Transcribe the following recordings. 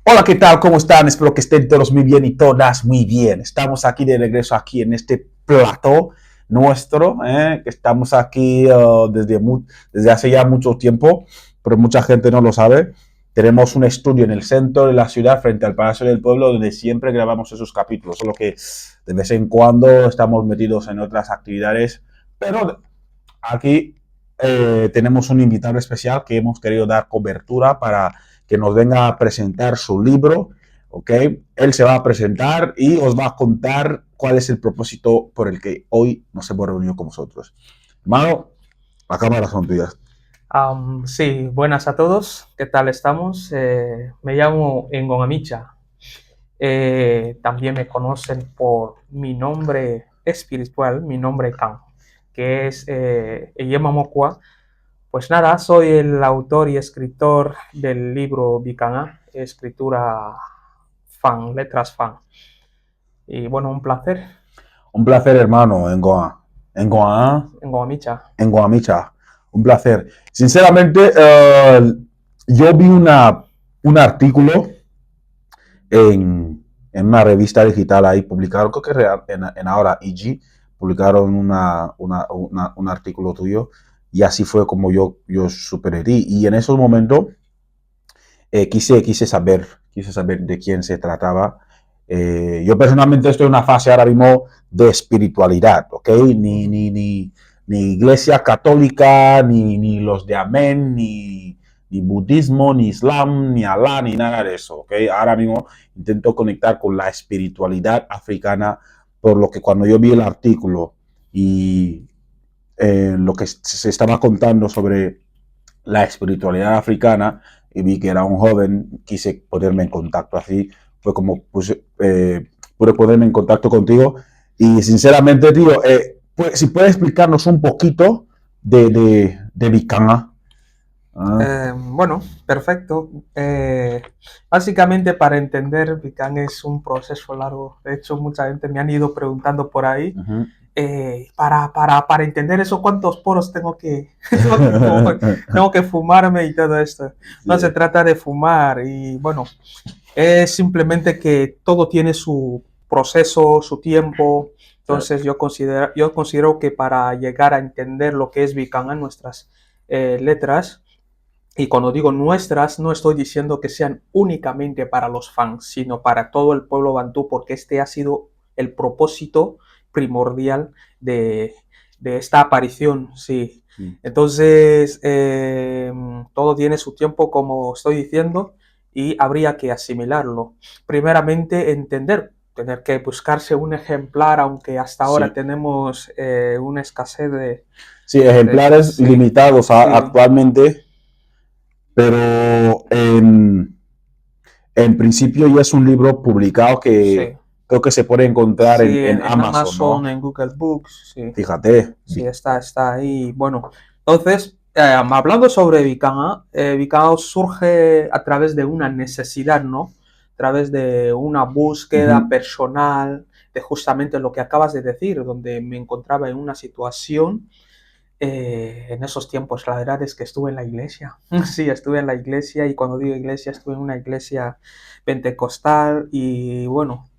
Hola, ¿qué tal? ¿Cómo están? Espero que estén todos muy bien y todas muy bien. Estamos aquí de regreso aquí en este plató nuestro, que estamos aquí desde hace ya mucho tiempo, pero mucha gente no lo sabe. Tenemos un estudio en el centro de la ciudad, frente al Palacio del Pueblo, donde siempre grabamos esos capítulos, solo que de vez en cuando estamos metidos en otras actividades, pero aquí tenemos un invitado especial que hemos querido dar cobertura para que nos venga a presentar su libro, ¿ok? Él se va a presentar y os va a contar cuál es el propósito por el que hoy nos hemos reunido con vosotros. Hermano, la cámara son tuyas. Sí, buenas a todos. ¿Qué tal estamos? Me llamo Ngongamicha. También me conocen por mi nombre espiritual, mi nombre Kan, que es Eyema Mokwa. Pues nada, soy el autor y escritor del libro Bikana, escritura fan, letras fan. Y bueno, un placer, Un placer, hermano, en Ngongamicha. Guamicha. Un placer. Sinceramente, yo vi un artículo en una revista digital ahí, publicaron, creo que en ahora EG, publicaron un artículo tuyo y así fue como yo supe de ti. Y en esos momentos quise saber de quién se trataba. Yo personalmente estoy en una fase ahora mismo de espiritualidad, ¿ok? Ni iglesia católica, ni los de Amén, ni budismo, ni islam, ni Alá, ni nada de eso, ¿ok? Ahora mismo intento conectar con la espiritualidad africana, por lo que cuando yo vi el artículo y lo que se estaba contando sobre la espiritualidad africana y vi que era un joven, quise ponerme en contacto así, fue como pude ponerme en contacto contigo y sinceramente, tío, pues, si puedes explicarnos un poquito de Bicana. Ah, Bueno, perfecto. Básicamente para entender Vicán es un proceso largo. De hecho, mucha gente me han ido preguntando por ahí, uh-huh. para entender eso, ¿cuántos poros tengo que, tengo que fumarme y todo esto? No se Sí, trata de fumar y bueno, es simplemente que todo tiene su proceso, su tiempo. Entonces yo considero que para llegar a entender lo que es Vicán en nuestras letras, y cuando digo nuestras, no estoy diciendo que sean únicamente para los fans, sino para todo el pueblo bantú, porque este ha sido el propósito primordial de esta aparición, sí. sí. Entonces, todo tiene su tiempo, como estoy diciendo, y habría que asimilarlo. Primeramente, entender, tener que buscarse un ejemplar, aunque hasta ahora Sí, tenemos una escasez sí, ejemplares sí, limitados sí, actualmente, pero en principio ya es un libro publicado que sí. creo que se puede encontrar Sí, en en Amazon, Amazon, ¿no? en Google Books, sí, Fíjate. sí, está ahí. Bueno, entonces, hablando sobre Vicana, Vicana surge a través de una necesidad, ¿no? A través de una búsqueda Uh-huh. personal, de justamente lo que acabas de decir, donde me encontraba en una situación, en esos tiempos. La verdad es que estuve en la iglesia. Sí, estuve en la iglesia y cuando digo iglesia, estuve en una iglesia pentecostal y bueno,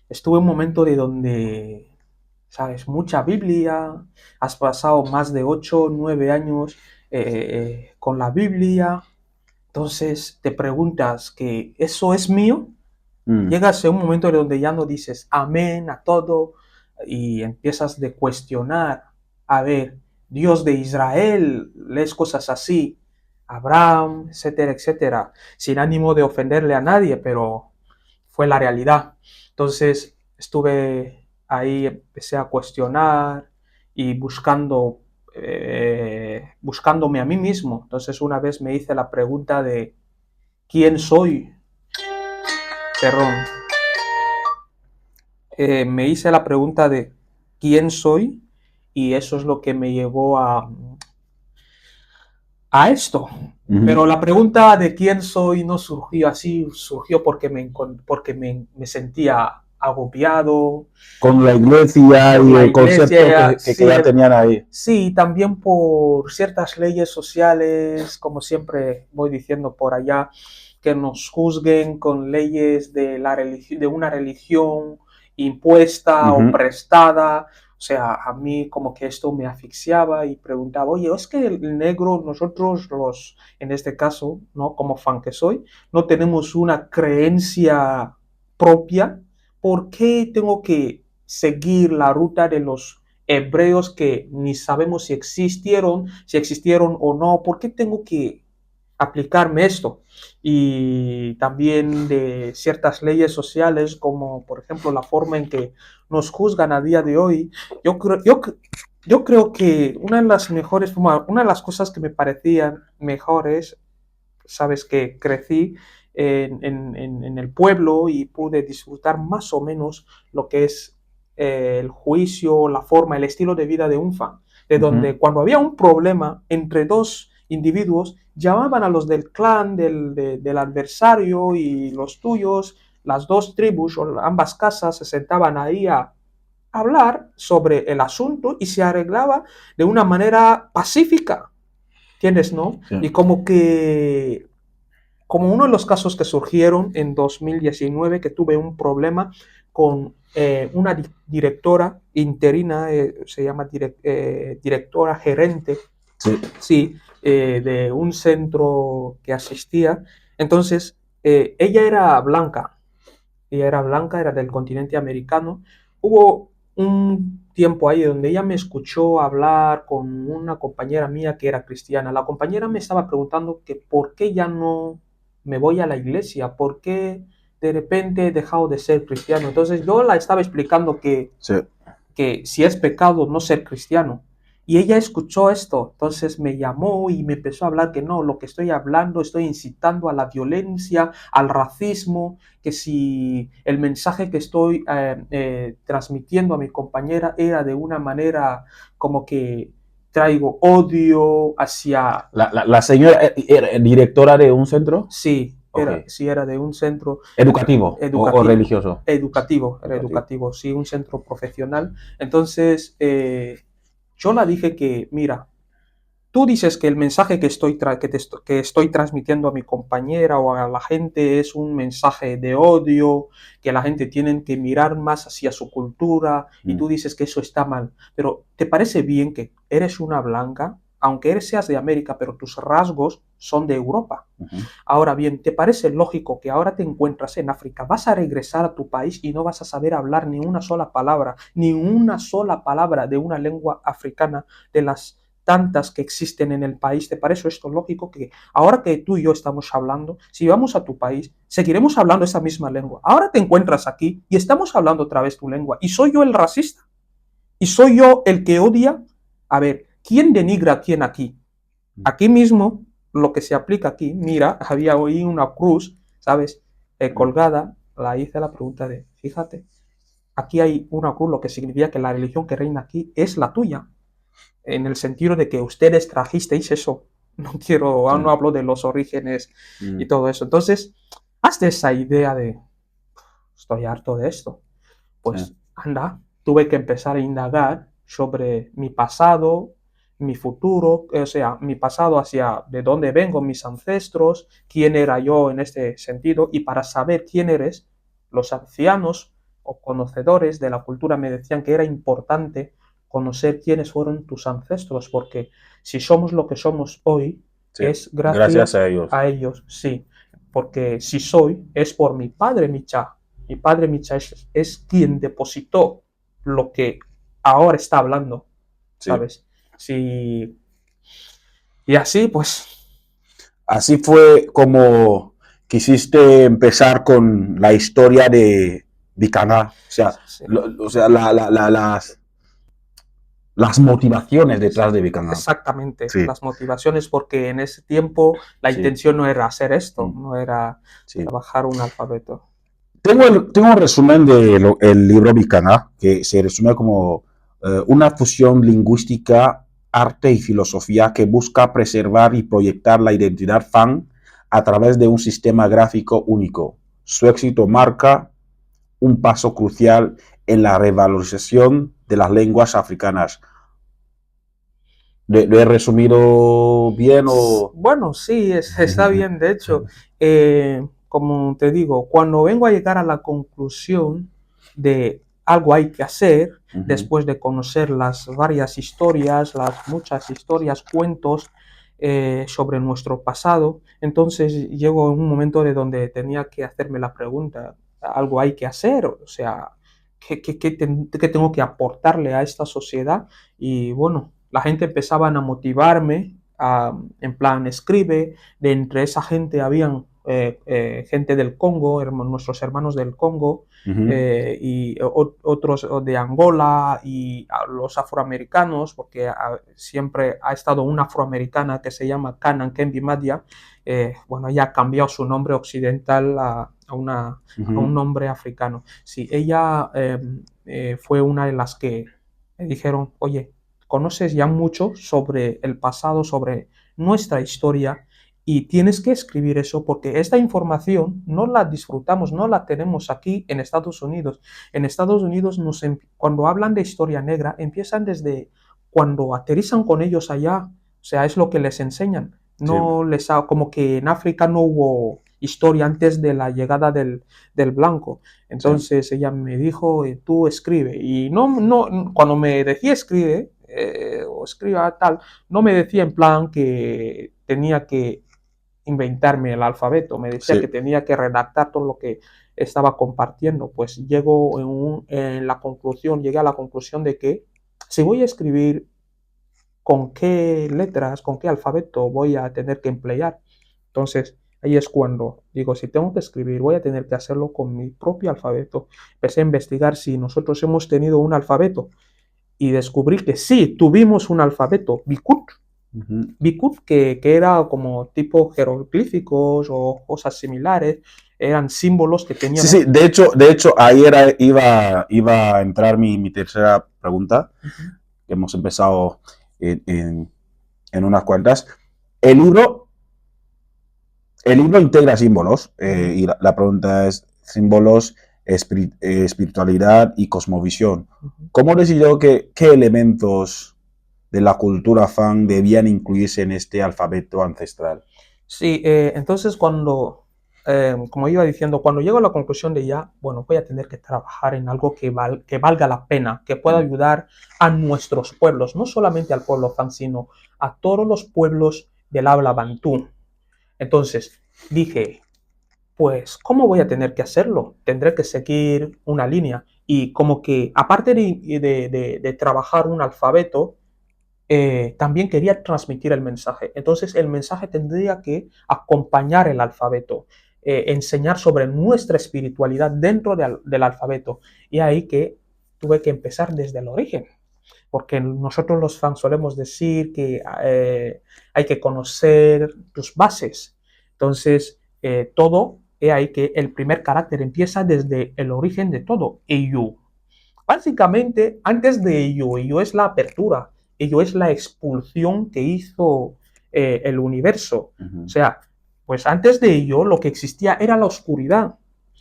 estuve en un momento de donde, sabes, mucha Biblia, has pasado más de 8 9 años con la Biblia, entonces te preguntas que eso es mío, Mm. llegas a un momento de donde ya no dices amén a todo y empiezas de cuestionar, a ver, Dios de Israel, lees cosas así, Abraham, etcétera, etcétera, sin ánimo de ofenderle a nadie, pero fue la realidad. Entonces estuve ahí, empecé a cuestionar y buscándome a mí mismo. Entonces una vez me hice la pregunta de ¿quién soy? Perdón, me hice la pregunta de quién soy y eso es lo que me llevó a esto. Uh-huh. Pero la pregunta de quién soy no surgió así, surgió porque me sentía agobiado Con la iglesia por y la el concepto iglesia, que sí, ya tenían ahí. sí, también por ciertas leyes sociales, como siempre voy diciendo por allá, que nos juzguen con leyes de, de una religión impuesta o prestada. O sea, a mí como que esto me asfixiaba y preguntaba, oye, es que el negro, nosotros los, en este caso, ¿no? Como fan que soy, no tenemos una creencia propia. ¿Por qué tengo que seguir la ruta de los hebreos que ni sabemos si existieron o no? ¿Por qué tengo que aplicarme esto? Y también de ciertas leyes sociales, como por ejemplo la forma en que nos juzgan a día de hoy. Yo creo que una de las mejores, una de las cosas que me parecían mejores, sabes que crecí en el pueblo y pude disfrutar más o menos lo que es el juicio, la forma, el estilo de vida de un fan, de donde cuando había un problema entre dos individuos, llamaban a los del clan, del adversario y los tuyos, las dos tribus o ambas casas se sentaban ahí a hablar sobre el asunto y se arreglaba de una manera pacífica, ¿entiendes, no? Sí. Y como que como uno de los casos que surgieron en 2019, que tuve un problema con una directora interina, se llama directora gerente, Sí. sí, de un centro que asistía. Entonces, ella era blanca, era del continente americano. Hubo un tiempo ahí donde ella me escuchó hablar con una compañera mía que era cristiana. La compañera me estaba preguntando que por qué ya no me voy a la iglesia, por qué de repente he dejado de ser cristiano. Entonces yo la estaba explicando Sí. que si es pecado no ser cristiano. Y ella escuchó esto, entonces me llamó y me empezó a hablar que no, lo que estoy hablando, estoy incitando a la violencia, al racismo, que si el mensaje que estoy transmitiendo a mi compañera era de una manera como que traigo odio hacia... La señora era directora de un centro Sí, okay. sí era de un centro educativo, o religioso. Era educativo, sí, un centro profesional. Entonces, yo la dije que, mira, tú dices que el mensaje que que estoy transmitiendo a mi compañera o a la gente es un mensaje de odio, que la gente tiene que mirar más hacia su cultura, y tú dices que eso está mal. Pero ¿te parece bien que eres una blanca, aunque seas de América, pero tus rasgos son de Europa? Ahora bien, ¿te parece lógico que ahora te encuentras en África, vas a regresar a tu país y no vas a saber hablar ni una sola palabra de una lengua africana, de las tantas que existen en el país? ¿Te parece esto lógico que ahora que tú y yo estamos hablando, si vamos a tu país, seguiremos hablando esa misma lengua? Ahora te encuentras aquí y estamos hablando otra vez tu lengua. ¿Y soy yo el racista? ¿Y soy yo el que odia? A ver, ¿quién denigra a quién aquí? Aquí mismo, lo que se aplica aquí, mira, había hoy una cruz, ¿sabes? Colgada, la hice la pregunta de, fíjate, aquí hay una cruz, lo que significa que la religión que reina aquí es la tuya, en el sentido de que ustedes trajisteis eso. No hablo de los orígenes y todo eso. Entonces, hazte esa idea de, estoy harto de esto. Pues anda, tuve que empezar a indagar sobre mi pasado, mi futuro, o sea, mi pasado hacia de dónde vengo, mis ancestros, quién era yo en este sentido, y para saber quién eres, los ancianos o conocedores de la cultura me decían que era importante conocer quiénes fueron tus ancestros, porque si somos lo que somos hoy, es gracias a ellos, sí, porque si soy, es por mi padre Micha. Mi padre Micha es quien depositó lo que ahora está hablando, ¿sabes? Sí. Y así, pues. Así fue como quisiste empezar con la historia de Bicana. O sea, las motivaciones detrás de Bicana. Exactamente, las motivaciones, porque en ese tiempo la intención no era hacer esto, no era trabajar un alfabeto. Tengo un resumen del libro Bicana, que se resume como una fusión lingüística, arte y filosofía que busca preservar y proyectar la identidad fan a través de un sistema gráfico único. Su éxito marca un paso crucial en la revalorización de las lenguas africanas. ¿Lo he resumido bien o...? Bueno, sí, está bien. De hecho, como te digo, cuando vengo a llegar a la conclusión de algo hay que hacer, después de conocer las varias historias, las muchas historias, cuentos sobre nuestro pasado, entonces llego a un momento de donde tenía que hacerme la pregunta, algo hay que hacer, o sea, ¿qué tengo que aportarle a esta sociedad? Y bueno, la gente empezaba a motivarme, en plan, escribe. De entre esa gente habían gente del Congo, nuestros hermanos del Congo, y otros de Angola y los afroamericanos, porque siempre ha estado una afroamericana que se llama Kanan Kembi Madia. Bueno, ella ha cambiado su nombre occidental a un nombre africano. Sí, ella fue una de las que me dijeron, oye, conoces ya mucho sobre el pasado, sobre nuestra historia, y tienes que escribir eso porque esta información no la disfrutamos, no la tenemos aquí en Estados Unidos. En Estados Unidos, cuando hablan de historia negra, empiezan desde cuando aterrizan con ellos allá, o sea, es lo que les enseñan. No les como que en África no hubo historia antes de la llegada del blanco. Entonces ella me dijo, tú escribe. Y cuando me decía escribe, o escriba tal, no me decía en plan que tenía que inventarme el alfabeto, me decía que tenía que redactar todo lo que estaba compartiendo. Pues llegué a la conclusión de que si voy a escribir, ¿con qué letras, con qué alfabeto voy a tener que emplear? Entonces, ahí es cuando digo, si tengo que escribir, voy a tener que hacerlo con mi propio alfabeto. Empecé a investigar si nosotros hemos tenido un alfabeto y descubrí que sí, tuvimos un alfabeto, Bikut. Bikut, que era como tipo jeroglíficos o cosas similares, eran símbolos que tenían... Sí, de hecho ahí iba a entrar mi tercera pregunta, que hemos empezado en unas cuantas. El libro integra símbolos, y la pregunta es símbolos, espiritualidad y cosmovisión. ¿Cómo decidió qué elementos de la cultura fan debían incluirse en este alfabeto ancestral? Sí, entonces como iba diciendo, cuando llego a la conclusión de ya, bueno, voy a tener que trabajar en algo que valga la pena, que pueda ayudar a nuestros pueblos, no solamente al pueblo fan, sino a todos los pueblos del habla bantú. Entonces dije, pues, ¿cómo voy a tener que hacerlo? Tendré que seguir una línea. Y como que, aparte de trabajar un alfabeto, también quería transmitir el mensaje. Entonces, el mensaje tendría que acompañar el alfabeto, enseñar sobre nuestra espiritualidad dentro del alfabeto. Y ahí que tuve que empezar desde el origen, porque nosotros los fans solemos decir que hay que conocer tus bases. Entonces, todo, ahí que el primer carácter empieza desde el origen de todo, Eyu. Básicamente, antes de ello es la apertura, ello es la expulsión que hizo el universo. O sea, pues antes de ello lo que existía era la oscuridad.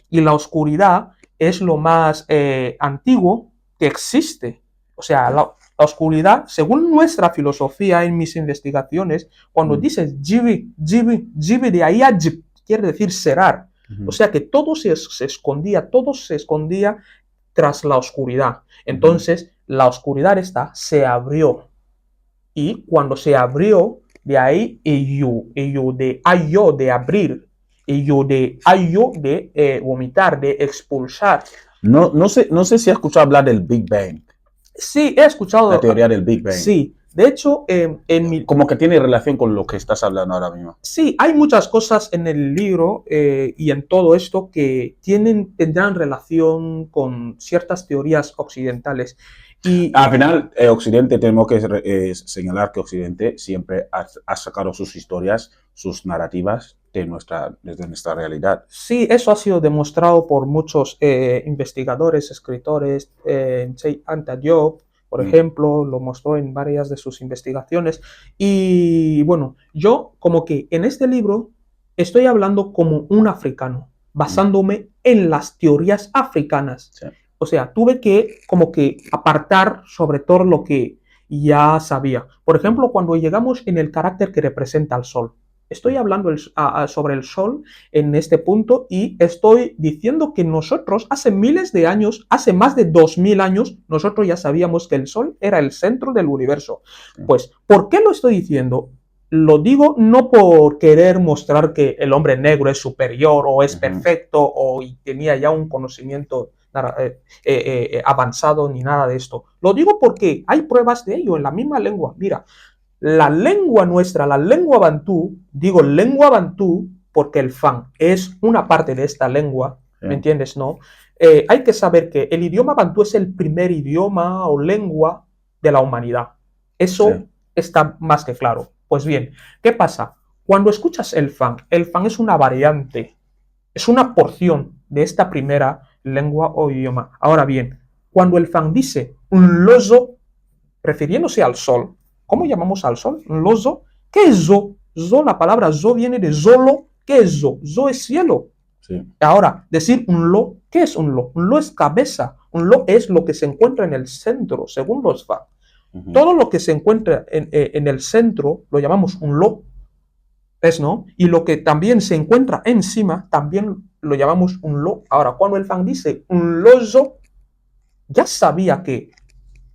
Y la oscuridad es lo más antiguo que existe. O sea, la oscuridad, según nuestra filosofía en mis investigaciones, cuando dices jibi, jibi, jibi de ahí a jib, quiere decir cerrar. O sea que todo se escondía tras la oscuridad. Entonces, la oscuridad esta se abrió. Y cuando se abrió, de ahí ello de ayo, de abrir, ello de ayo, de vomitar, de expulsar. No sé si has escuchado hablar del Big Bang. Sí, he escuchado. La teoría del Big Bang. Sí, de hecho, como que tiene relación con lo que estás hablando ahora mismo. Sí, hay muchas cosas en el libro y en todo esto que tendrán relación con ciertas teorías occidentales. Y al final, Occidente, tenemos que señalar que Occidente siempre ha sacado sus historias, sus narrativas desde nuestra realidad. Sí, eso ha sido demostrado por muchos investigadores, escritores. Anta Diop, por ejemplo, lo mostró en varias de sus investigaciones. Y bueno, yo como que en este libro estoy hablando como un africano, basándome en las teorías africanas. Sí. O sea, tuve que como que apartar sobre todo lo que ya sabía. Por ejemplo, cuando llegamos en el carácter que representa al sol. Estoy hablando sobre el sol en este punto y estoy diciendo que nosotros hace miles de años, hace más de 2000 años, nosotros ya sabíamos que el sol era el centro del universo. Pues, ¿por qué lo estoy diciendo? Lo digo no por querer mostrar que el hombre negro es superior o es perfecto o tenía ya un conocimiento avanzado ni nada de esto. Lo digo porque hay pruebas de ello en la misma lengua. Mira, la lengua nuestra, la lengua bantú, digo lengua bantú porque el fan es una parte de esta lengua, ¿me entiendes? ¿No? Hay que saber que el idioma bantú es el primer idioma o lengua de la humanidad. Eso está más que claro. Pues bien, ¿qué pasa? Cuando escuchas el fan es una variante, es una porción de esta primera lengua o idioma. Ahora bien, cuando el fan dice un lozo, refiriéndose al sol, ¿cómo llamamos al sol? Un lozo. ¿Qué es zo? Zo, la palabra zo viene de zolo. ¿Qué es zo? Zo es cielo. Sí. Ahora, decir un lo, ¿qué es un lo? Un lo es cabeza. Un lo es lo que se encuentra en el centro, según los fan. Todo lo que se encuentra en el centro lo llamamos un lo. ¿Es no? Y lo que también se encuentra encima también lo llamamos un lo. Ahora, cuando el fan dice un lozo, ya sabía que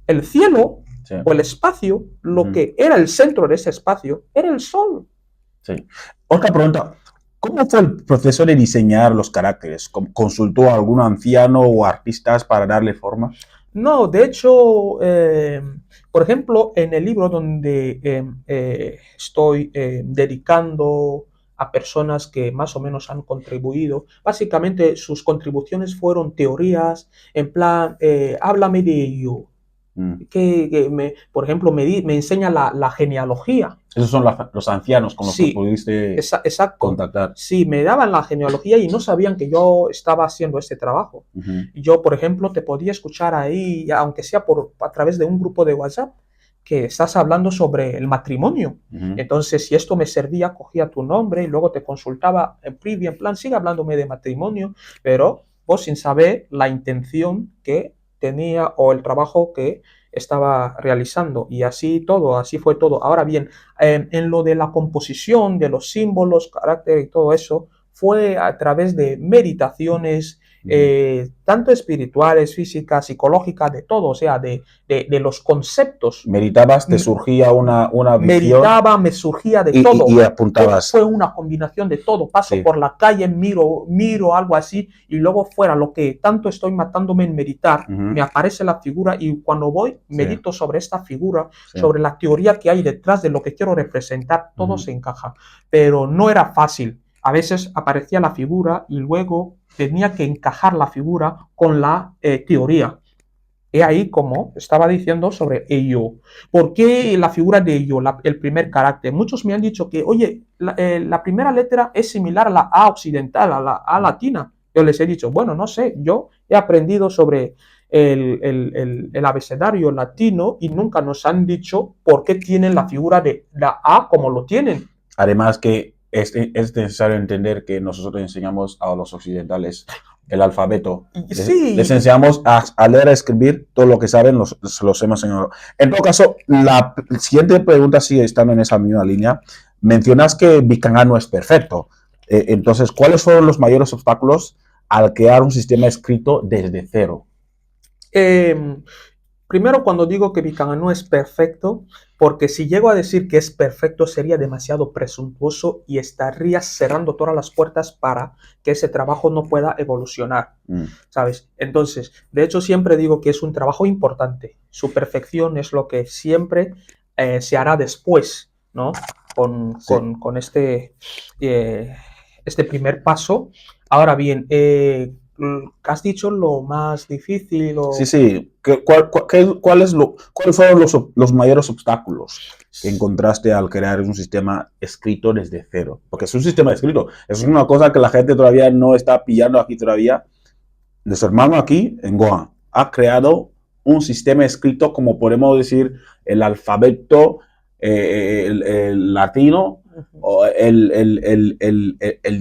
el cielo o el espacio, lo que era el centro de ese espacio, era el sol. Sí. Otra pregunta. ¿Cómo fue el proceso de diseñar los caracteres? ¿Consultó a algún anciano o artistas para darle forma? No, de hecho, por ejemplo, en el libro donde estoy dedicando a personas que más o menos han contribuido, básicamente sus contribuciones fueron teorías, en plan, háblame de ello. Por ejemplo, me enseña la genealogía. Esos son los ancianos con los que pudiste contactar. Sí, me daban la genealogía y no sabían que yo estaba haciendo este trabajo. Yo, por ejemplo, te podía escuchar ahí, aunque sea a través de un grupo de WhatsApp, que estás hablando sobre el matrimonio. Entonces, si esto me servía, cogía tu nombre y luego te consultaba en privio, en plan, sigue hablándome de matrimonio, pero vos sin saber la intención que tenía o el trabajo que estaba realizando, y así fue todo. Ahora bien, en lo de la composición de los símbolos, carácter y todo eso, fue a través de meditaciones, tanto espirituales, físicas, psicológicas, de todo, o sea, de los conceptos. ¿Meditabas? ¿Te surgía una visión? Meditaba, me surgía de todo. Y apuntabas. Fue una combinación de todo. Paso por la calle, miro algo así, y luego fuera lo que tanto estoy matándome en meditar, me aparece la figura, y cuando voy, medito sobre esta figura, sobre la teoría que hay detrás de lo que quiero representar, todo se encaja. Pero no era fácil. A veces aparecía la figura y luego tenía que encajar la figura con la teoría. He ahí como estaba diciendo sobre ello. ¿Por qué la figura de ello, el primer carácter? Muchos me han dicho que, oye, la primera letra es similar a la A occidental, a la A latina. Yo les he dicho, bueno, no sé, yo he aprendido sobre el abecedario latino y nunca nos han dicho por qué tienen la figura de la A como lo tienen. Además que es necesario entender que nosotros enseñamos a los occidentales el alfabeto. Sí. Les enseñamos a leer, a escribir, todo lo que saben los hemos enseñado. En todo caso, la siguiente pregunta sigue estando en esa misma línea. Mencionas que Bikanga no es perfecto. Entonces, ¿cuáles fueron los mayores obstáculos al crear un sistema escrito desde cero? Primero, cuando digo que Bikanga no es perfecto, porque si llego a decir que es perfecto sería demasiado presuntuoso y estaría cerrando todas las puertas para que ese trabajo no pueda evolucionar, ¿sabes? Entonces, de hecho, siempre digo que es un trabajo importante. Su perfección es lo que siempre se hará después, ¿no? Con este primer paso. Ahora bien, ¿has dicho lo más difícil? Sí. ¿Cuáles fueron los mayores obstáculos que encontraste al crear un sistema escrito desde cero? Porque es un sistema escrito. Es una cosa que la gente todavía no está pillando aquí todavía. Nuestro hermano aquí, en Goa, ha creado un sistema escrito, como podemos decir, el alfabeto el latino, o el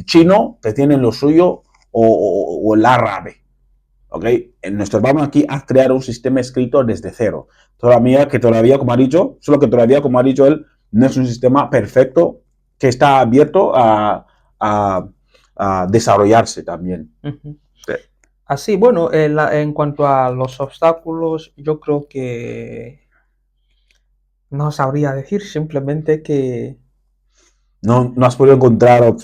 chino, que tiene lo suyo, o el árabe. ¿ok? Nosotros vamos aquí a crear un sistema escrito desde cero. Todavía, como ha dicho, solo que todavía, como ha dicho él, no es un sistema perfecto que está abierto a desarrollarse también. Ujú. Sí. Así, bueno, en cuanto a los obstáculos, yo creo que no sabría decir, simplemente que No has podido encontrar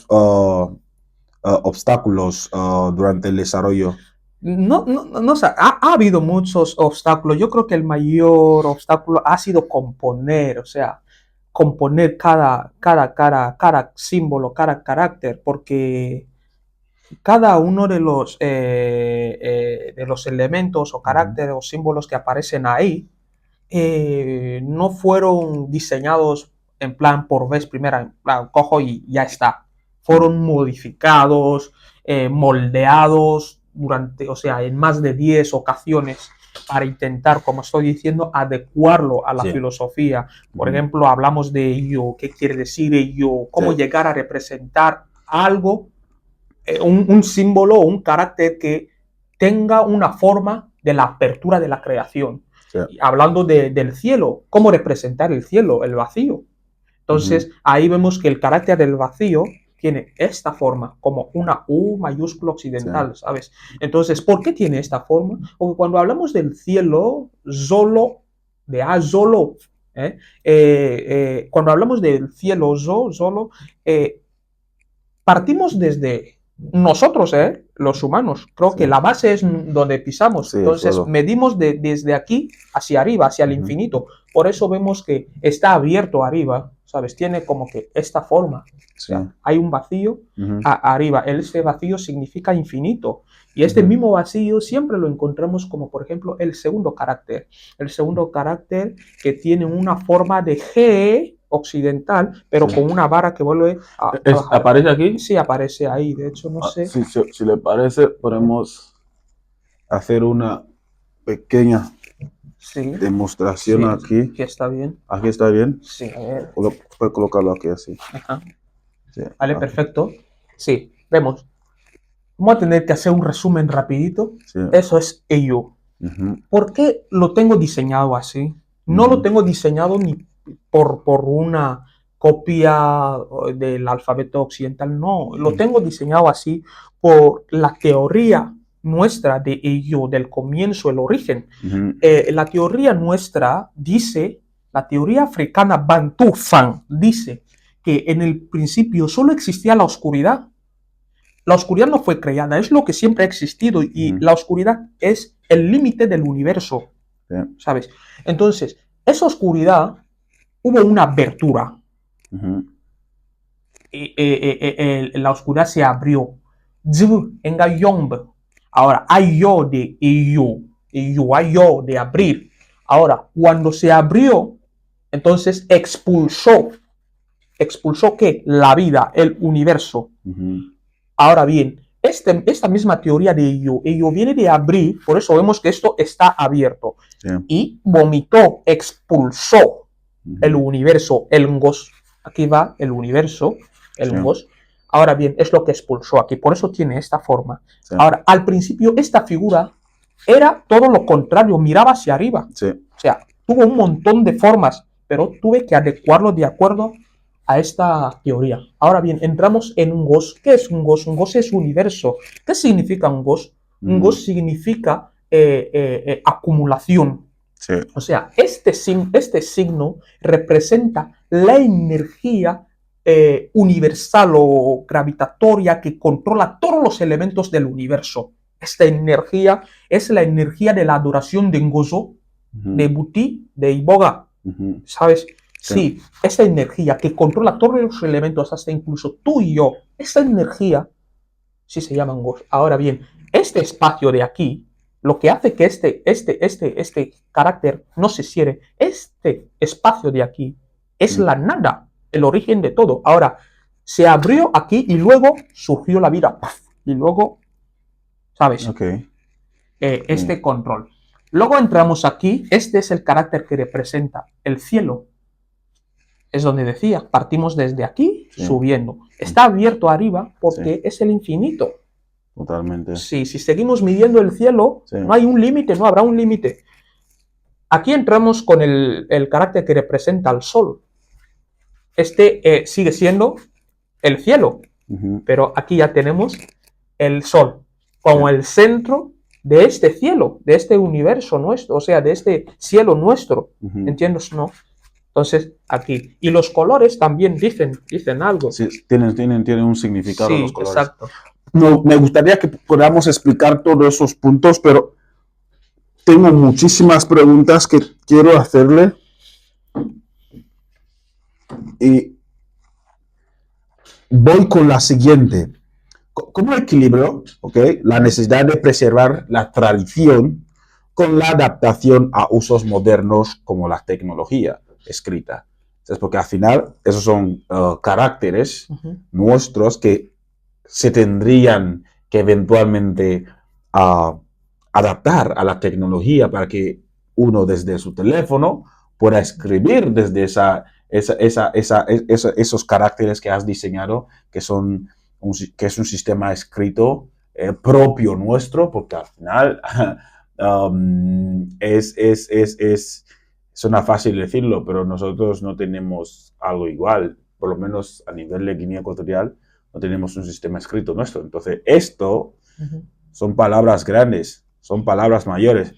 obstáculos durante el desarrollo. no, o sea, ha habido muchos obstáculos. Yo creo que el mayor obstáculo ha sido componer, o sea, componer cada símbolo, cada carácter, porque cada uno de los elementos o caracteres o símbolos que aparecen ahí no fueron diseñados en plan por vez primera, en plan cojo y ya está. Fueron modificados, moldeados durante, o sea, en más de 10 ocasiones para intentar, como estoy diciendo, adecuarlo a la Sí. filosofía. Por Ujú. ejemplo, hablamos de ello, qué quiere decir ello, cómo Sí. llegar a representar algo, un símbolo o un carácter que tenga una forma de la apertura de la creación. Sí. Y hablando del cielo, ¿cómo representar el cielo, el vacío? Entonces, ahí vemos que el carácter del vacío tiene esta forma, como una U mayúscula occidental, Sí. ¿sabes? Entonces, ¿por qué tiene esta forma? Porque cuando hablamos del cielo, Zolo, de Azolo, cuando hablamos del cielo, Zolo, partimos desde nosotros, los humanos. Creo Sí. que la base es donde pisamos. Sí, Entonces, solo. medimos desde aquí hacia arriba, hacia el Ujú. infinito. Por eso vemos que está abierto arriba, ¿sabes? Tiene como que esta forma. O Sí. sea, hay un vacío Ujú. arriba. Este vacío significa infinito. Y este Ujú. mismo vacío siempre lo encontramos como, por ejemplo, el segundo carácter. El segundo carácter que tiene una forma de G occidental, pero Sí. con una vara que vuelve a bajar. ¿Aparece aquí? Sí, aparece ahí. De hecho, no sé. Si le parece, podemos hacer una pequeña Sí, demostración sí, aquí. aquí está bien. Aquí está bien. Sí, a ver. Puedo colocarlo aquí así. Ajá. Sí, Vale, aquí. perfecto. Sí, vemos. Vamos a tener que hacer un resumen rapidito. Sí. Eso es ello. Ujú. ¿Por qué lo tengo diseñado así? No lo tengo diseñado ni por una copia del alfabeto occidental, no. Lo tengo diseñado así por la teoría nuestra de ello, del comienzo, el origen. Ujú. La teoría nuestra dice, la teoría africana Bantu Fan dice que en el principio solo existía la oscuridad. La oscuridad no fue creada, es lo que siempre ha existido y Ujú. la oscuridad es el límite del universo, Sí. ¿sabes? Entonces, esa oscuridad hubo una abertura. Ujú. La oscuridad se abrió. Ahora, hay yo de hay yo de abrir. Ahora, cuando se abrió, entonces expulsó ¿qué? La vida, el universo. Ujú. Ahora bien, esta misma teoría de ello viene de abrir, por eso vemos que esto está abierto. Sí. Y vomitó, expulsó el Ujú. universo, el ngos. Aquí va el universo, el Sí. ngos. Ahora bien, es lo que expulsó aquí, por eso tiene esta forma. Sí. Ahora, al principio esta figura era todo lo contrario, miraba hacia arriba. Sí. O sea, tuvo un montón de formas, pero tuve que adecuarlo de acuerdo a esta teoría. Ahora bien, entramos en un gos. ¿Qué es un gos? Un gos es universo. ¿Qué significa un gos? Un gos significa acumulación. Sí. O sea, este signo representa la energía universal o gravitatoria que controla todos los elementos del universo. Esta energía es la energía de la adoración de Ngozo, de Buti, de Iboga. Ujú. ¿Sabes? Sí. Sí, esa energía que controla todos los elementos, hasta incluso tú y yo, esa energía sí se llama Ngozo. Ahora bien, este espacio de aquí, lo que hace que este carácter no se cierre, este espacio de aquí es la nada, el origen de todo. Ahora, se abrió aquí y luego surgió la vida. Y luego, ¿sabes? Ok. Este control. Luego entramos aquí, este es el carácter que representa el cielo. Es donde decía, partimos desde aquí, Sí. subiendo. Está abierto arriba porque Sí. es el infinito. Totalmente. Sí, si seguimos midiendo el cielo, Sí. no hay un límite, no habrá un límite. Aquí entramos con el carácter que representa al sol. Este sigue siendo el cielo, Ujú. pero aquí ya tenemos el sol como Sí. el centro de este cielo, de este universo nuestro, o sea, de este cielo nuestro. Ujú. ¿Entiendes? No. Entonces, aquí. Y los colores también dicen algo. Sí, tienen un significado los Sí, colores. exacto. No, me gustaría que podamos explicar todos esos puntos, pero tengo muchísimas preguntas que quiero hacerle y voy con la siguiente. ¿Cómo equilibro, la necesidad de preservar la tradición con la adaptación a usos modernos como la tecnología escrita? Entonces, porque al final esos son caracteres nuestros que se tendrían que eventualmente adaptar a la tecnología para que uno desde su teléfono pueda escribir desde esos caracteres que has diseñado, que es un sistema escrito propio nuestro, porque al final suena fácil decirlo, pero nosotros no tenemos algo igual, por lo menos a nivel de Guinea Ecuatorial, no tenemos un sistema escrito nuestro. Entonces, esto son palabras grandes, son palabras mayores.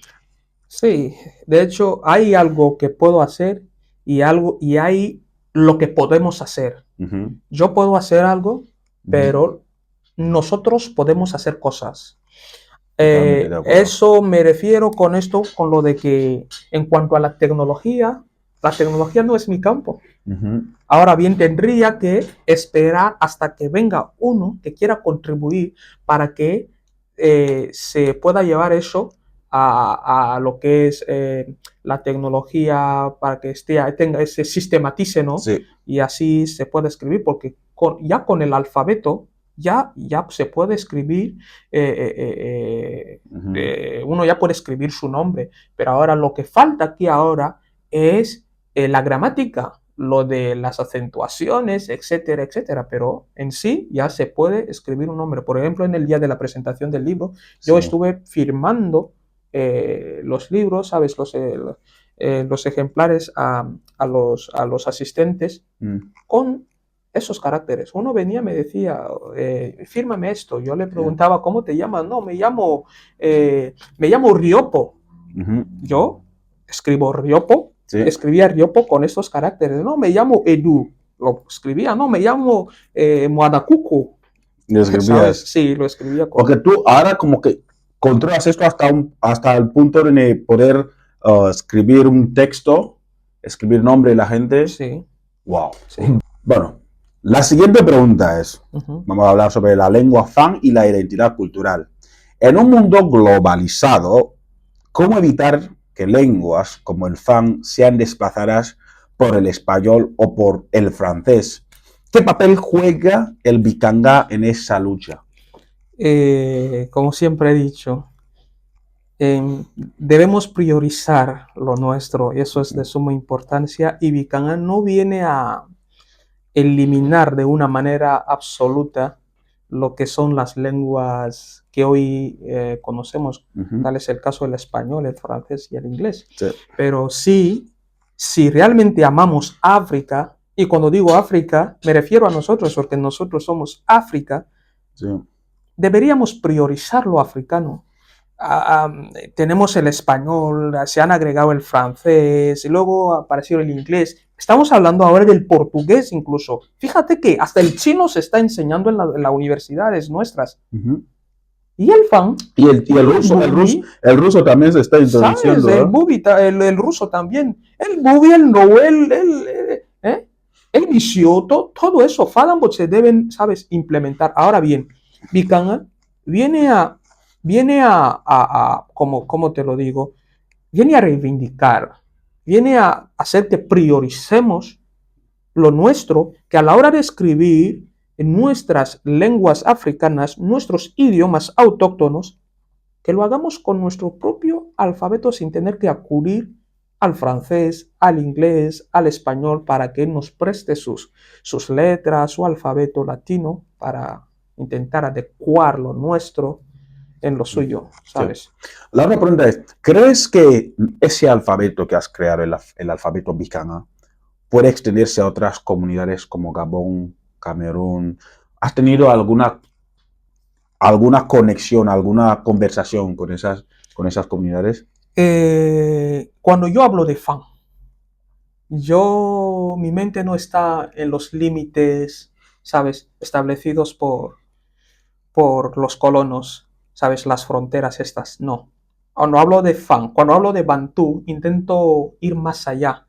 Sí, de hecho, hay algo que puedo hacer y hay lo que podemos hacer. Yo puedo hacer algo, pero nosotros podemos hacer cosas. Totalmente de acuerdo. Eso me refiero con esto, con lo de que en cuanto a la tecnología no es mi campo. Ahora bien, tendría que esperar hasta que venga uno que quiera contribuir para que se pueda llevar eso a lo que es la tecnología, para que se sistematice, ¿no? Sí. Y así se puede escribir, porque ya con el alfabeto ya se puede escribir, uno ya puede escribir su nombre, pero ahora lo que falta aquí ahora es la gramática, lo de las acentuaciones, etcétera, etcétera, pero en sí ya se puede escribir un nombre. Por ejemplo, en el día de la presentación del libro, yo estuve firmando los libros, ¿sabes? Los ejemplares a los asistentes con esos caracteres. Uno venía, me decía, fírmame esto. Yo le preguntaba, ¿cómo te llamas? No, me llamo Riopo. Yo escribo Riopo. Sí. Escribía Riopo con estos caracteres. No, me llamo Edu. Lo escribía. No, me llamo Moadacuco. Lo escribías. ¿Sabes? Sí, lo escribía con... Porque tú ahora como que controlas esto hasta el punto de poder escribir un texto, escribir nombre de la gente. Sí. Wow. Sí. Bueno, la siguiente pregunta es, vamos a hablar sobre la lengua Fang y la identidad cultural. En un mundo globalizado, ¿cómo evitar que lenguas como el Fang sean desplazadas por el español o por el francés? ¿Qué papel juega el Bikanga en esa lucha? Como siempre he dicho, debemos priorizar lo nuestro, y eso es de suma importancia, y Bikanga no viene a eliminar de una manera absoluta lo que son las lenguas que hoy conocemos, tal es el caso del español, el francés y el inglés. Sí. Pero sí, si realmente amamos África, y cuando digo África, me refiero a nosotros, porque nosotros somos África, Sí. deberíamos priorizar lo africano. Tenemos el español, se han agregado el francés, y luego apareció el inglés. Estamos hablando ahora del portugués incluso. Fíjate que hasta el chino se está enseñando en las universidades nuestras. Y el Fang. Y el ruso también se está introduciendo. ¿Sabes? El ruso también. El bubi, el no, el Bishoto, todo eso, Fadambo se deben, ¿sabes?, implementar. Ahora bien, Bikanga viene a ¿cómo te lo digo? Viene a reivindicar, viene a hacer que prioricemos lo nuestro, que a la hora de escribir en nuestras lenguas africanas, nuestros idiomas autóctonos, que lo hagamos con nuestro propio alfabeto sin tener que acudir al francés, al inglés, al español, para que nos preste sus letras, su alfabeto latino, para intentar adecuar lo nuestro en lo suyo, ¿sabes? Sí. La otra pregunta es, ¿crees que ese alfabeto que has creado, el alfabeto Bikanga, puede extenderse a otras comunidades como Gabón, Camerún? ¿Has tenido alguna conexión, alguna conversación con esas comunidades? Cuando yo hablo de fan, mi mente no está en los límites, ¿sabes? Establecidos por los colonos, ¿sabes? Las fronteras estas, no. Cuando hablo de fan, cuando hablo de Bantú, intento ir más allá.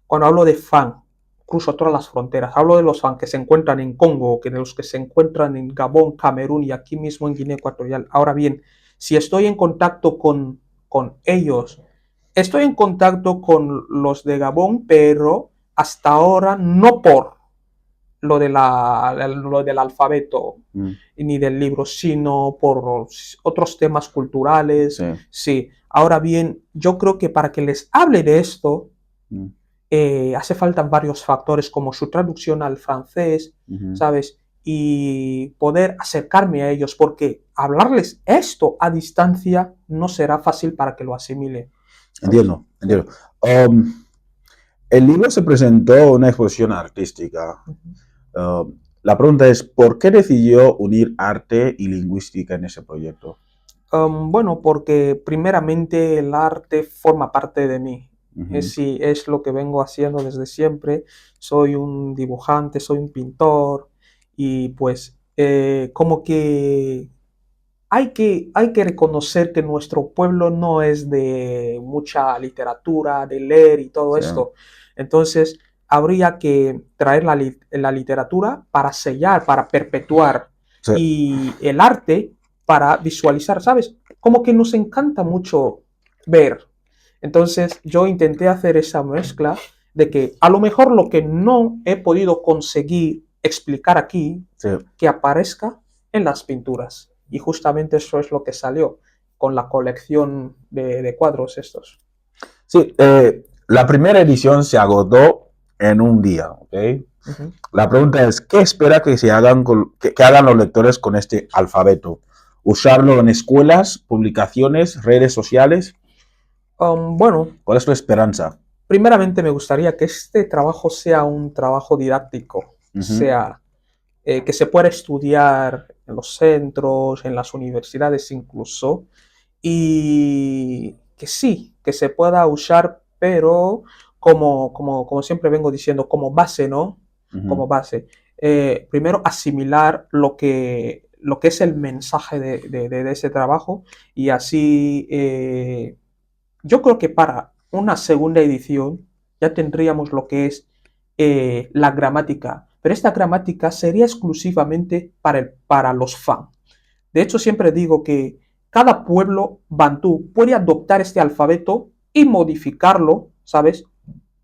Cuando hablo de fan, cruzo todas las fronteras. Hablo de los fan que se encuentran en Congo, que de los que se encuentran en Gabón, Camerún y aquí mismo en Guinea Ecuatorial. Ahora bien, si estoy en contacto con ellos, estoy en contacto con los de Gabón, pero hasta ahora no por lo del alfabeto ni del libro, sino por otros temas culturales. Sí. Sí. Ahora bien, yo creo que para que les hable de esto, hace falta varios factores como su traducción al francés, ¿sabes? Y poder acercarme a ellos, porque hablarles esto a distancia no será fácil para que lo asimilen. Entiendo. El libro se presentó en una exposición artística. La pregunta es, ¿por qué decidió unir arte y lingüística en ese proyecto? Bueno, porque primeramente el arte forma parte de mí. Uh-huh. Es lo que vengo haciendo desde siempre. Soy un dibujante, soy un pintor y pues como que hay que reconocer que nuestro pueblo no es de mucha literatura, de leer y todo Sí. esto. Entonces, habría que traer la literatura para sellar, para perpetuar, Sí. y el arte para visualizar, ¿sabes? Como que nos encanta mucho ver. Entonces, yo intenté hacer esa mezcla de que a lo mejor lo que no he podido conseguir explicar aquí, Sí. que aparezca en las pinturas. Y justamente eso es lo que salió con la colección de cuadros estos. Sí, la primera edición se agotó en un día, ¿ok? Uh-huh. La pregunta es, ¿qué espera que que hagan los lectores con este alfabeto? ¿Usarlo en escuelas, publicaciones, redes sociales? Bueno, ¿Cuál es tu esperanza? primeramente me gustaría que este trabajo sea un trabajo didáctico, Uh-huh. sea que se pueda estudiar en los centros, en las universidades incluso, y que sí, que se pueda usar, pero como siempre vengo diciendo, como base, ¿no? Uh-huh. Como base. Primero asimilar lo que es el mensaje de ese trabajo y así yo creo que para una segunda edición ya tendríamos lo que es la gramática, pero esta gramática sería exclusivamente para los fans. De hecho, siempre digo que cada pueblo bantú puede adoptar este alfabeto y modificarlo, ¿sabes?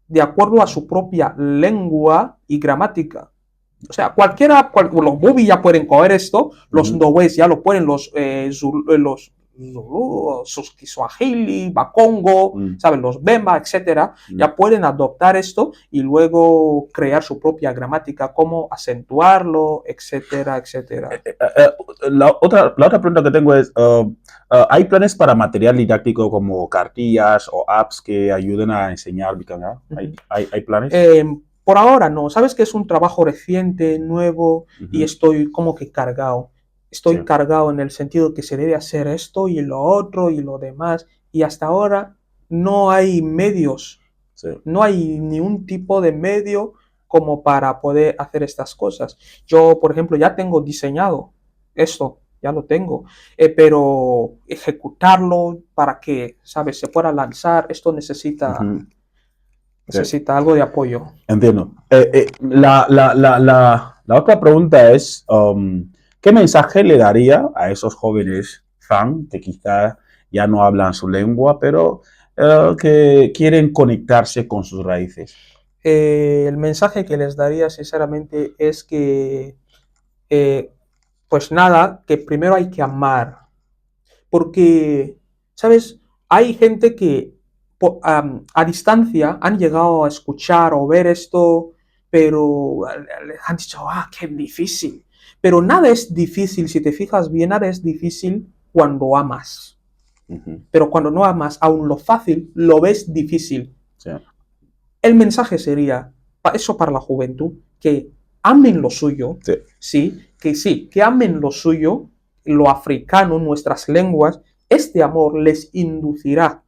De acuerdo a su propia lengua y gramática. O sea, los Bubi ya pueden coger esto, los Uh-huh. Ndowes ya lo pueden, los Zulu, sus Kiswahili, Bakongo, ¿sabes? Los Bemba, etcétera, ya pueden adoptar esto y luego crear su propia gramática, cómo acentuarlo, etcétera, etcétera. La otra pregunta que tengo es, ¿hay planes para material didáctico como cartillas o apps que ayuden a enseñar Bikanga? ¿Hay planes? Por ahora no, sabes que es un trabajo reciente, nuevo, y estoy como que cargado. Estoy cargado en el sentido que se debe hacer esto y lo otro y lo demás, y hasta ahora no hay medios, no hay ni un tipo de medio como para poder hacer estas cosas. Yo, por ejemplo, ya tengo diseñado esto, ya lo tengo, pero ejecutarlo para que, ¿sabes?, se pueda lanzar, esto necesita algo de apoyo. Entiendo. La otra pregunta es, ¿qué mensaje le daría a esos jóvenes fan que quizá ya no hablan su lengua, pero que quieren conectarse con sus raíces? El mensaje que les daría sinceramente es que, pues nada, que primero hay que amar, porque, ¿sabes? Hay gente que a distancia han llegado a escuchar o ver esto, pero les han dicho, qué difícil. Pero nada es difícil, si te fijas bien, nada es difícil cuando amas. Pero cuando no amas, aún lo fácil lo ves difícil. Sí. El mensaje sería, eso para la juventud, que amen lo suyo, sí, que amen lo suyo, lo africano, nuestras lenguas. Este amor les inducirá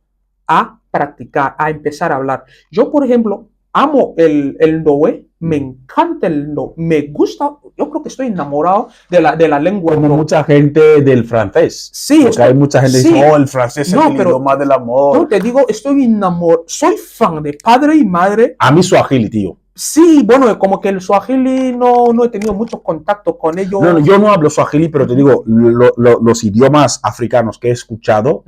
a practicar, a empezar a hablar. Yo, por ejemplo, amo el Ndowe, me encanta el Ndowe, me gusta, yo creo que estoy enamorado de la lengua. Como mucha gente del francés. Sí, porque hay mucha gente que dice, el francés es el idioma del amor. No, te digo, estoy enamorado, soy fan de padre y madre. A mí Swahili, tío. Sí, bueno, como que el Swahili no he tenido mucho contacto con ellos. No, yo no hablo Swahili, pero te digo, los idiomas africanos que he escuchado,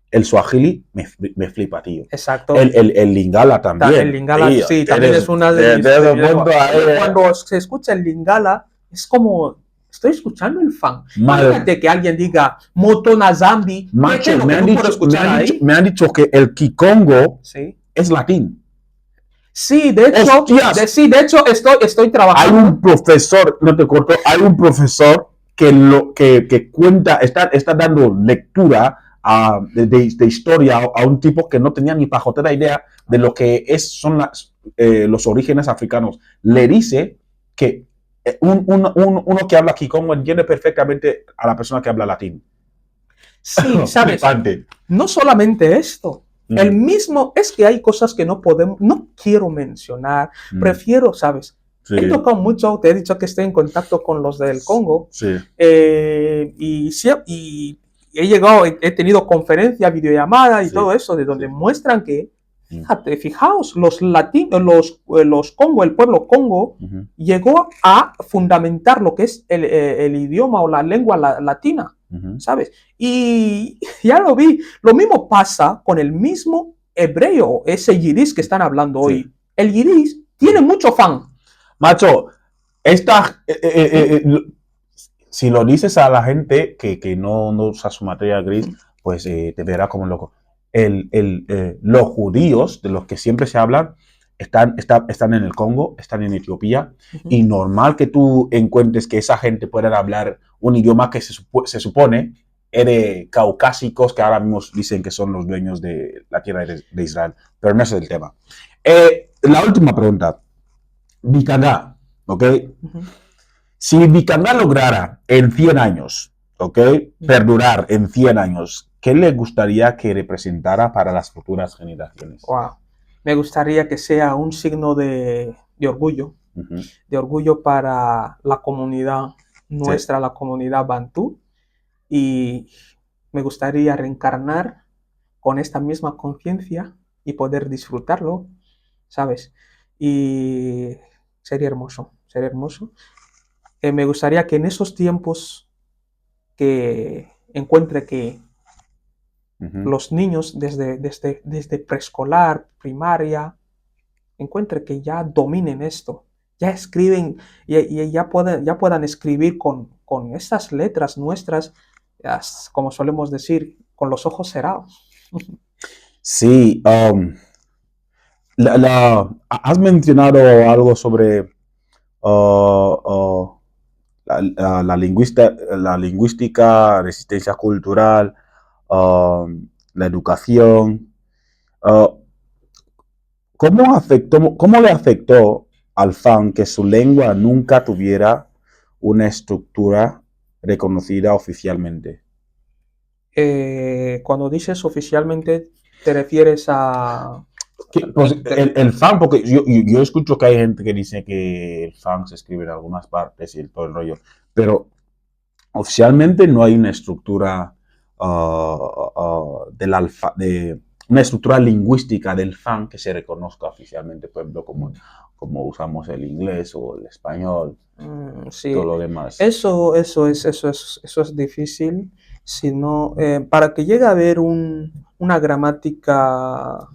el Swahili me flipa, tío. Exacto. El Lingala también. El Lingala, tío, sí, también es una de mis... Cuando se escucha el Lingala, es como, estoy escuchando el fan. Madre. Imagínate que alguien diga, Motona Zambi. Macho, me han dicho que el Kikongo es latín. Sí, de hecho, estoy trabajando. Hay un profesor, no te corto, hay un profesor que cuenta, está dando lectura de historia a un tipo que no tenía ni pajotera idea de lo que son los orígenes africanos. Le dice que uno que habla Kikongo entiende perfectamente a la persona que habla latín. Sí, ¿sabes? No solamente esto. El mismo, es que hay cosas que no quiero mencionar, prefiero, ¿sabes? Sí. He tocado mucho, te he dicho que estoy en contacto con los del Congo. Sí. Y he llegado, he tenido conferencia, videollamada y todo eso, de donde muestran que, fíjate, fijaos, los Congo, el pueblo Congo, llegó a fundamentar lo que es el idioma o la lengua latina. ¿Sabes? Y ya lo vi. Lo mismo pasa con el mismo hebreo, ese yiddish que están hablando hoy. El yiddish tiene mucho fan. Macho, si lo dices a la gente que no usa su materia gris, pues te verá como loco. Los judíos, de los que siempre se hablan, están en el Congo, están en Etiopía, y normal que tú encuentres que esa gente pueda hablar un idioma que se supone es de caucásicos, que ahora mismo dicen que son los dueños de la tierra de Israel, pero no es el tema. La última pregunta, Bikanga, ¿ok? Si Bikanga lograra en 100 años, ¿ok? Perdurar en 100 años, ¿qué le gustaría que representara para las futuras generaciones? Wow. Me gustaría que sea un signo de orgullo, de orgullo para la comunidad nuestra, la comunidad bantú, y me gustaría reencarnar con esta misma conciencia y poder disfrutarlo, ¿sabes? Y sería hermoso, sería hermoso. Me gustaría que en esos tiempos que encuentre que los niños desde preescolar, primaria, encuentre que ya dominen esto, ya escriben, ya puedan escribir con estas letras nuestras, como solemos decir, con los ojos cerrados. Sí, has mencionado algo sobre la lingüística, resistencia cultural, la educación. ¿Cómo le afectó al Fang que su lengua nunca tuviera una estructura reconocida oficialmente? Cuando dices oficialmente, ¿te refieres a...? Pues el Fang, porque yo escucho que hay gente que dice que el Fang se escribe en algunas partes y todo el rollo, pero oficialmente no hay una estructura una estructura lingüística del Fang que se reconozca oficialmente, por ejemplo, como usamos el inglés o el español, sí. Todo lo demás. Eso es difícil, sino para que llegue a haber una gramática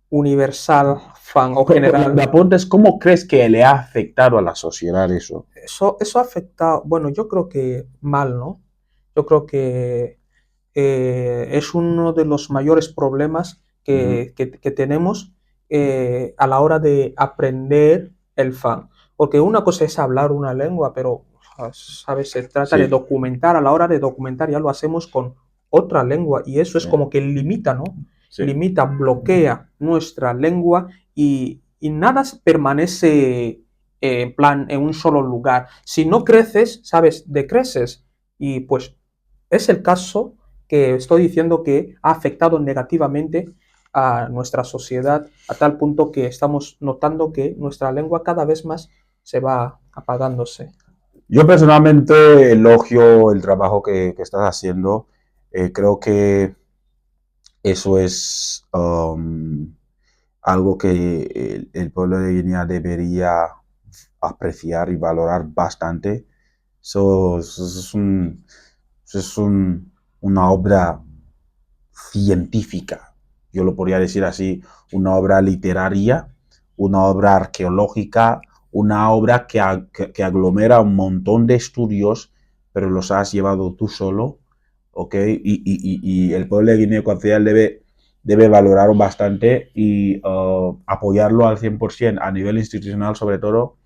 universal, Fang o general. La pregunta es, ¿cómo crees que le ha afectado a la sociedad eso? Eso ha afectado, bueno, yo creo que mal, ¿no? Yo creo que es uno de los mayores problemas que tenemos a la hora de aprender el Fang. Porque una cosa es hablar una lengua, pero ¿sabes? Se trata de Sí, documentar, a la hora de documentar ya lo hacemos con otra lengua y eso es sí, como que limita, ¿no? sí. Limita, bloquea nuestra lengua y nada permanece en plan en un solo lugar. Si no creces, ¿sabes? Decreces. Y pues es el caso que estoy diciendo que ha afectado negativamente a nuestra sociedad a tal punto que estamos notando que nuestra lengua cada vez más se va apagándose. Yo personalmente elogio el trabajo que estás haciendo. Creo que eso es algo que el pueblo de Guinea debería apreciar y valorar bastante. Eso es una obra científica, yo lo podría decir así, una obra literaria, una obra arqueológica, una obra que aglomera un montón de estudios, pero los has llevado tú solo, ¿ok? Y el pueblo de Guinea Ecuatorial debe valorarlo bastante y apoyarlo al 100% a nivel institucional sobre todo,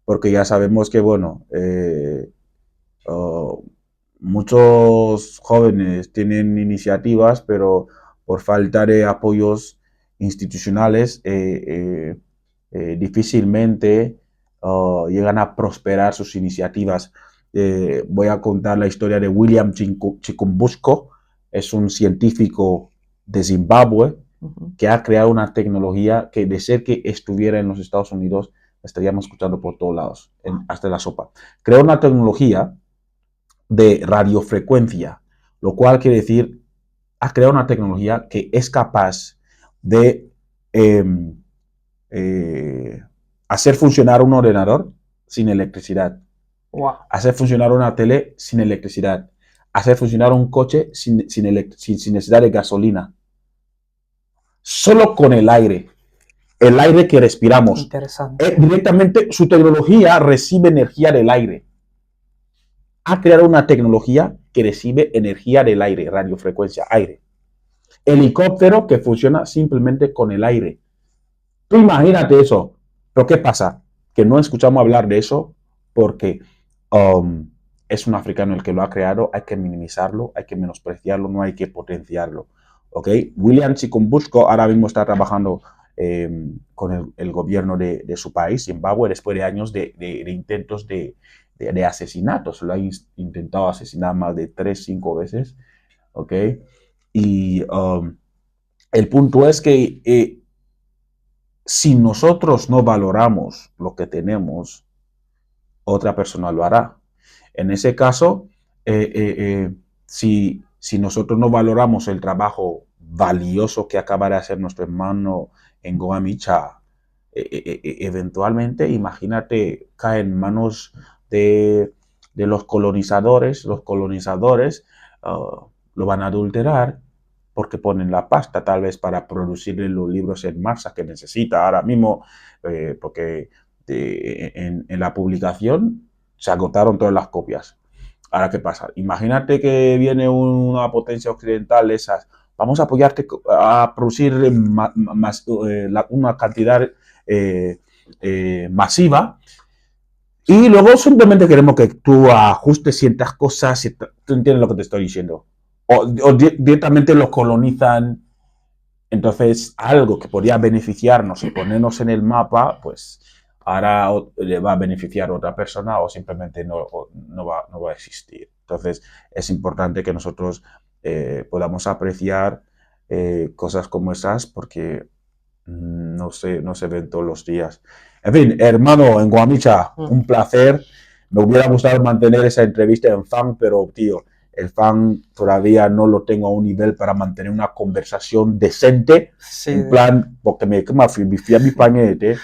porque ya sabemos que, bueno, uh, muchos jóvenes tienen iniciativas, pero por falta de apoyos institucionales difícilmente llegan a prosperar sus iniciativas. Voy a contar la historia de William Chikumbusco, es un científico de Zimbabue que ha creado una tecnología que de ser que estuviera en los Estados Unidos estaríamos escuchando por todos lados, hasta la sopa. Creó una tecnología de radiofrecuencia, lo cual quiere decir, ha creado una tecnología que es capaz de eh, hacer funcionar un ordenador sin electricidad, Wow. hacer funcionar una tele sin electricidad, hacer funcionar un coche sin necesidad de gasolina, solo con el aire que respiramos. Interesante. Directamente su tecnología recibe energía del aire. Ha creado una tecnología que recibe energía del aire, radiofrecuencia, aire. Helicóptero que funciona simplemente con el aire. Tú imagínate eso. Pero ¿qué pasa? Que no escuchamos hablar de eso porque es un africano el que lo ha creado, hay que minimizarlo, hay que menospreciarlo, no hay que potenciarlo. ¿Ok? William Chikumbusco ahora mismo está trabajando con el gobierno de su país, Zimbabue, después de años de intentos de asesinatos. Lo ha intentado asesinar más de 3, 5 veces. ¿Ok? Y el punto es que si nosotros no valoramos lo que tenemos, otra persona lo hará. En ese caso, si nosotros no valoramos el trabajo valioso que acaba de hacer nuestro hermano en Goamicha, eventualmente, imagínate, cae en manos de los colonizadores lo van a adulterar porque ponen la pasta tal vez para producirle los libros en masa que necesita ahora mismo, porque en la publicación se agotaron todas las copias. Ahora, ¿qué pasa? Imagínate que viene una potencia occidental de esas. Vamos a apoyarte a producir una cantidad masiva y luego simplemente queremos que tú ajustes ciertas cosas. ¿Tú entiendes lo que te estoy diciendo? O directamente los colonizan. Entonces, algo que podría beneficiarnos y ponernos en el mapa, pues ahora le va a beneficiar a otra persona o simplemente no va a existir. Entonces, es importante que nosotros podamos apreciar cosas como esas porque no se ven todos los días. En fin, hermano, en Guamicha, un placer. Me hubiera gustado mantener esa entrevista en fan, pero tío, el fan todavía no lo tengo a un nivel para mantener una conversación decente. Sí. En plan, porque me fui a mi pañete.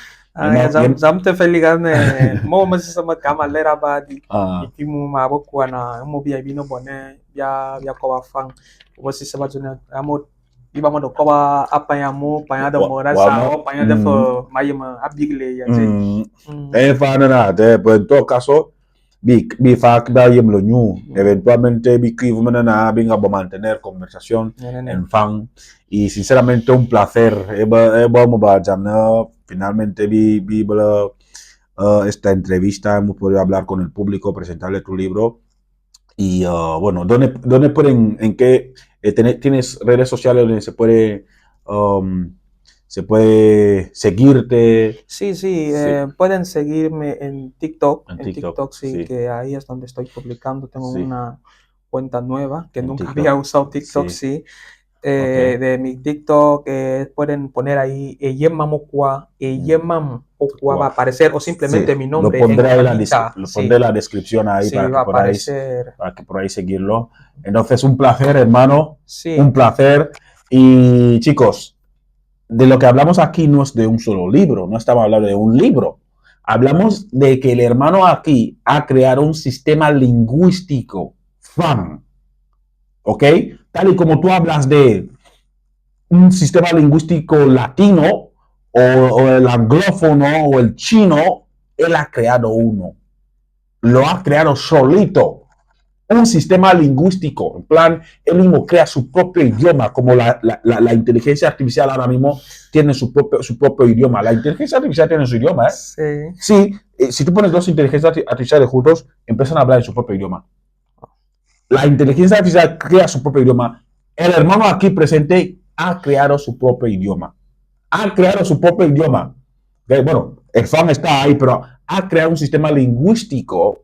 Zam te feligane mo masi sama kamalera badi Ah, ipimu maboko na mo bia bino bone bia koba fang wosi sama juna amo iba mo do koba apanya mo panya da mora sa o panya da fo mayema abigle ya je. pues en todo caso, vi fac da yem lo ñu, eventualmente vi que venga a mantener conversación en fan y sinceramente un placer. Finalmente vi esta entrevista, hemos podido hablar con el público, presentarle tu libro. Y bueno, ¿dónde pueden, en qué, tienes redes sociales donde se puede seguirte? Sí, sí, Sí, pueden seguirme en TikTok. en En TikTok, TikTok sí, sí, que ahí es donde estoy publicando. Tengo sí, una cuenta nueva que en nunca había TikTok, usado TikTok, sí, sí. ok, De mi TikTok pueden poner ahí Eyemam Okwa va a wow. aparecer, o Sí, simplemente mi nombre en camarita. lo pondré en Sí, la descripción ahí sí, va a aparecer. para que podáis seguirlo. Entonces, un placer, hermano, un Sí, placer. Y chicos, de lo que hablamos aquí no es de un solo libro, no estamos hablando de un libro. Hablamos de que el hermano aquí ha creado un sistema lingüístico FAM, ¿ok? Tal y como tú hablas de un sistema lingüístico latino o el anglófono o el chino, él ha creado uno. Lo ha creado solito. Un sistema lingüístico. En plan, él mismo crea su propio idioma, como la inteligencia artificial ahora mismo tiene su propio idioma. La inteligencia artificial tiene su idioma, ¿eh? sí. Sí, si tú pones dos inteligencias artificiales juntos, empiezan a hablar en su propio idioma. La inteligencia artificial crea su propio idioma. El hermano aquí presente ha creado su propio idioma. Ha creado su propio idioma. Bueno, el fan está ahí, pero ha creado un sistema lingüístico,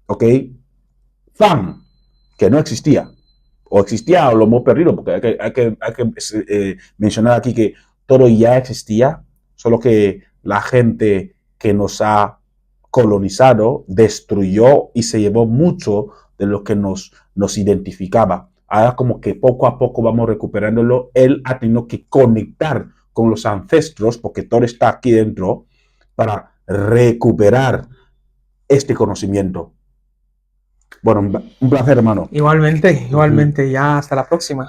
¿ok? Fan, que no existía. O existía o lo hemos perdido, porque hay que mencionar aquí que todo ya existía, solo que la gente que nos ha colonizado destruyó y se llevó mucho de lo que nos identificaba. Ahora como que poco a poco vamos recuperándolo. Él ha tenido que conectar con los ancestros, porque todo está aquí dentro, para recuperar este conocimiento. Bueno, un placer, hermano. Igualmente, Uh -huh. igualmente, ya hasta la próxima.